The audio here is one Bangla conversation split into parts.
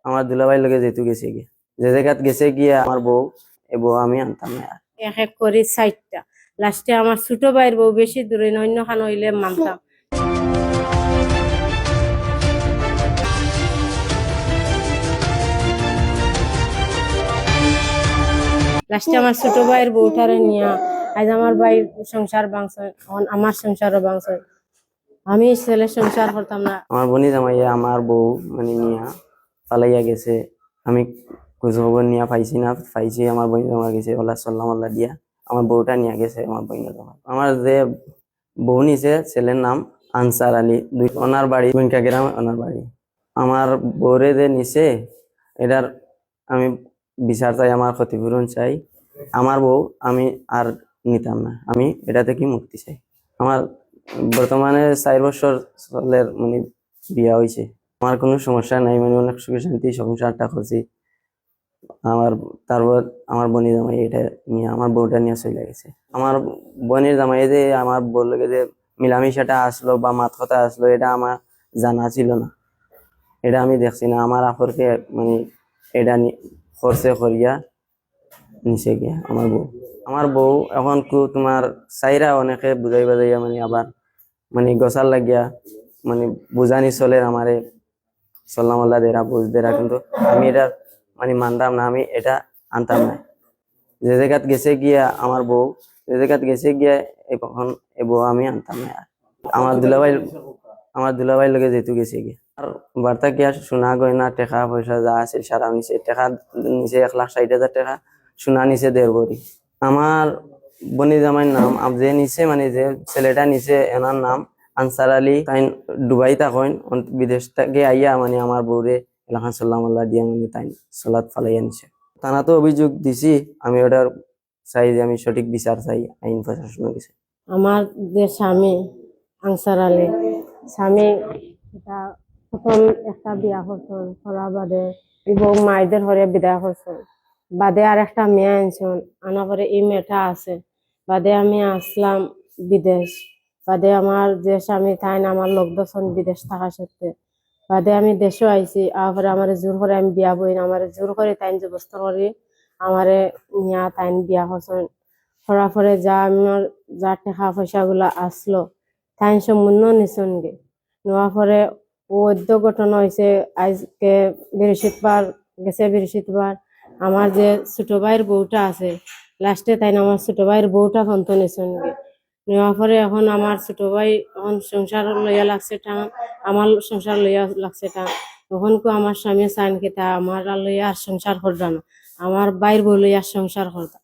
আমার দুলাভাই লগে যেহেতু গেছে গিয়ে যে জায়গাত গেছে গিয়ে আমার বউ এ বউ আমি আনতাম না আর। এক এক করে 60টা। লাস্টে আমার ছোট ভাইয়ের বউ বেশি দূরে না, অন্য খান হইলে মানতাম। লাস্টে আমার ছোট ভাইয়ের বউটারে নিয়া আজ আমার ভাইয়ের সংসার ভাঙছে, আমার সংসারও ভাঙছে। আমি ছেলের সংসার করতাম না। আমার বোনই জামাইয়া আমার বউ মানে নিয়া পালাইয়া গেছে। আমি খোঁজ খবর নিয়া পাইছি না, পাইছি আমার বোন জামা গেছে ওলা সাল্লাম আল্লাহ দিয়া আমার বউটা নিয়ে গেছে আমার বোনের জামা। আমার যে বউ নিছে ছেলের নাম আনসার আলী, ওনার বাড়ি গুইনকা গ্রাম, ওনার বাড়ি। আমার বউরে যে নিছে এটার আমি বিচার চাই, আমার ক্ষতিপূরণ চাই। আমার বউ আমি আর নিতাম না, আমি এটা থেকে মুক্তি চাই। আমার বর্তমানে 4 বছর চলের মানে বিয়া হয়েছে, আমার কোনো সমস্যা নাই, মানে অনেক সুখে শান্তি সংসারটা করছি। তারপর আমার বোনের জামাই এটা নিয়ে আমার বউটা নিয়ে চলে গেছে। আমার বোনের জামাই যে আমার বললো যে মিলামিশাটা আসলো বা মাত কথা আসলো, এটা আমার জানা ছিল না, এটা আমি দেখছি না। আমার আফরকে মানে এটা খরচে করিয়া নিচে গিয়া আমার বউ এখন তোমার চাইরা অনেকে বুঝাই বাজাইয়া মানে আবার মানে গসার লাগিয়া মানে বুঝানি চলে আমারে সাল্লাম আল্লাহ দেরা বুঝ দেরা, কিন্তু আমি এটা মানে মানতাম না, আমি এটা আনতাম না। যে জায়গাত গেছে গিয়া আমার বউ, যে জায়গাত গেছে গিয়া এখন এ বউ আমি আনতাম না আর। আমার দুলাভাই লগে যেহেতু গেছে গিয়া আর বার্তা গিয়া সোনা গয়না টাকা পয়সা যা আছে সারা নিচে, টাকা নিচে 1,60,000 টাকা, সোনা নিচে 1.5 ভরি। আমার বনি জামাইয়ের নাম যে নিচে মানে যে ছেলেটা নিচে এনার নাম আনসার আলী। তাই দুবাই থাকেন, বিদেশ থেকে আইয়া মানে আমার বউরে এলাকান সাল্লাম আল্লাহ দিয়া মানে তাই সালাত ফালাইয়া নিছে। তারা তো অভিযোগ দিছি, আমি ওটার চাই যে আমি সঠিক বিচার চাই আইন প্রশাসনের কাছে। আমার যে স্বামী আনসার আলী, স্বামী এটা প্রথম একটা বিয়া করছেন, করা বাদে এবং মায়েদের ঘরে বিদায় করছেন, বাদে আর একটা মেয়ে আনছেন, আনা পরে এই মেয়েটা আছে, বাদে আমি আসলাম বিদেশ। বাদে আমার যে স্বামী তাই আমার লোক দর্শন বিদেশ থাকা সত্ত্বে বাদে আমি দেশও আইছি। আর আমার জোর করে আমি বিয়া বই না, আমার জোর করে তাই ব্যবস্থা করি আমারে নিয়া তাই বিয়া করছেন। করার পরে যা আমার যা টাকা পয়সা গুলা আসলো তাই সম্পূর্ণ নিছন গে নেওয়ার পরে ওদ্য ঘটনা হয়েছে। আজকে বৃহস্পতিবার গেছে, বৃহস্পতিবার আমার যে ছোট ভাইয়ের বউটা আছে, লাস্টে তাই আমার ছোট ভাইয়ের বউটা ফন্ত নিছন গে নেওয়ার পরে এখন আমার ছোট ভাই এখন সংসার লইয়া লাগছে টান, আমার সংসার লইয়া লাগছে টান। তখন কো আমার স্বামী চাইন কেতা আমার লইয়া সংসার করবা না, আমার বাইর বউ লইয়া সংসার করবা।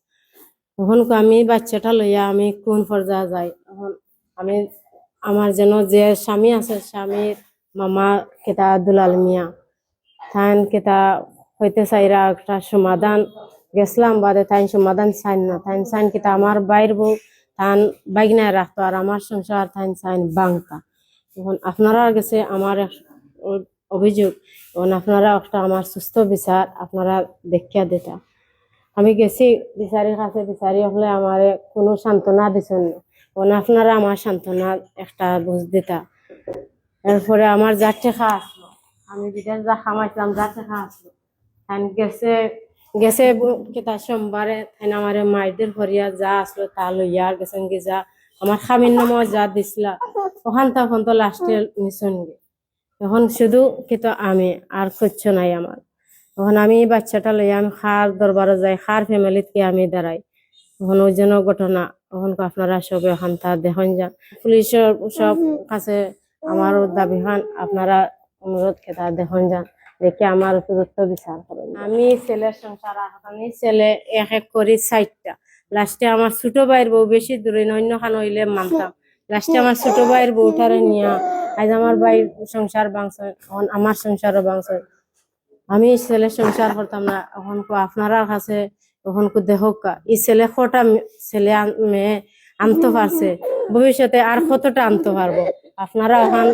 তখন আমি বাচ্চাটা লইয়া আমি কোন পর্যায়ে যাই। এখন আমি আমার যেন যে স্বামী আছে স্বামীর মামা কেতা দুলাল মিয়া থান কেতা হইতে চাইরা একটা সমাধান গেছিলাম, বাদে তাই সমাধান চাইন না, তাই চাইন কেতা আমার বাইর বউ থান বাইগনায় রাখতো আর আমার সংসার তাই চাইন বাংতা। তখন আপনারা গেছে আমার অভিযোগ, তখন আপনারা একটা আমার সুস্থ বিচার আপনারা দেখিয়া দিতা। আমি গেছি বিচারির কাছে, বিচারি হলে আমার কোনো সান্ত্বনা দিচ্ছেন না, আপনারা আমার সান্ত্বনা একটা বুঝ দিতা। এরপরে আমার যার টেকা আসলো, আমি বিদেশ যা খামাইছিলাম যার টেকা আসলো গেছে গেছে কেতা সোমবারে আমার মায়েদের ভরিয়া যা আসলো তা লইয়া আর গেছেন গে যা আমার স্বামীর নামও যা দিছিলা ওখান তখন তো লাস্টে নিছন গে। এখন শুধু কিন্তু আমি আর খুঁজছো নাই আমার। তখন আমি বাচ্চাটা লইয়া আমি খার দরবারে যাই, খার ফ্যামিলিতে আমি দাঁড়াই। তখন ওই জন্য ঘটনা তখন আপনারা সবে ওখান তা দেখেন যান, পুলিশের সব কাছে আমার দাবি হন আপনারা অনুরোধ কেতা দেখেন যান, দেখে আমার উপযুক্ত বিচার করেন। আমি ছেলের সংসার আমি ছেলে এক এক করি 60টা। লাস্টে আমার ছোট ভাইয়ের বউ বেশি দূরে না, অন্য খান হইলে মানতাম। লাস্টে আমার ছোট ভাইয়ের বউটারে নিয়া আজ আমার ভাইয়ের সংসার ভাঙছে, আমার সংসারও ভাঙছে। আমি ছেলের সংসার করতাম না, এখন আপনারা কাছে এখন দেখুক এই ছেলে কটা ছেলে মেয়ে আনতে পারছে, ভবিষ্যতে আর কতটা আনতে পারবো। আপনারা এখন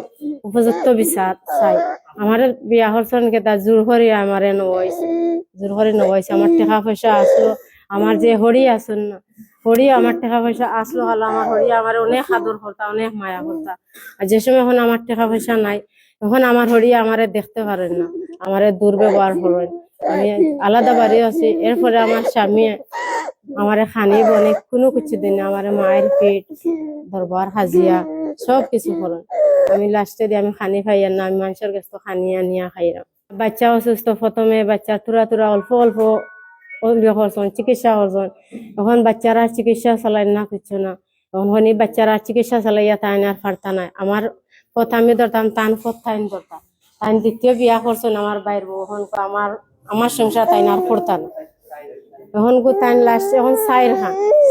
উপযুক্ত বিচার চাই। আমার বিয়া হরছেন কেতা জোর করে আমার নবাইছে, জোর করে নবাইছে। আমার টাকা পয়সা আসলো, আমার যে হরি আসুন না হরি আমার টাকা পয়সা আসলো হলো, আমার হরি আমার অনেক আদর করতা, অনেক মায়া করতা। আর যে সময় এখন আমার টাকা পয়সা নাই তখন আমার হরিয়া আমারে দেখতে পারেন না, আমারে দুর্ব্যবহার করেন। আমি আলাদা বাড়ি আছি, এরপরে আমার স্বামী আমারে খানি বনে কোনো কিছু দিন না, আমারে মায়ের পেট দরবার হাজিয়া সব কিছু করেন। আমি লাস্টে দিয়ে আমি খানি খাইয়া না, আমি মানুষের কাছে খানি আনিয়া খাইলাম। বাচ্চা অসুস্থ, প্রথমে বাচ্চা তুরা তুরা অল্প অল্প করছেন, চিকিৎসা করছেন। এখন বাচ্চারা চিকিৎসা চালাই না, কিছু না। এখন এই বাচ্চারা চিকিৎসা চালাইয়া তাই আর পারতা নাই। আমার কথা আমি ধরতাম, তান কথাইন ধরতাম। তাই দ্বিতীয় বিয়া করছেন আমার বাইর বউ, এখন আমার আমার সংসার তাই আর করতা না। এখন তাই লাস্ট এখন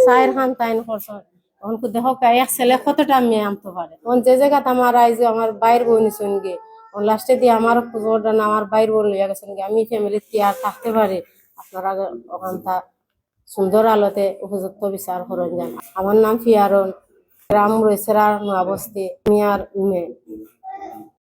সাইর খান তাইন করছেন। এখন দেখো এক ছেলে কতটা মেয়ে আনতে পারে। এখন যে জায়গাতে আমার আইজ আমার বাইর বউ নিছেন গে, লাস্টে দিয়ে আমার পুজোটা না আমার বাইর বউ লইয়া গেছেন গে। আমি ফ্যামিলিতে কি আর থাকতে পারি? আপনারা ওখানটা সুন্দর আলোতে উপযুক্ত বিচার করেন যান। আমার নাম ফিয়ারন, গ্রাম রয়েছে নোয়াবস্তি, মিয়ার মেয়ে।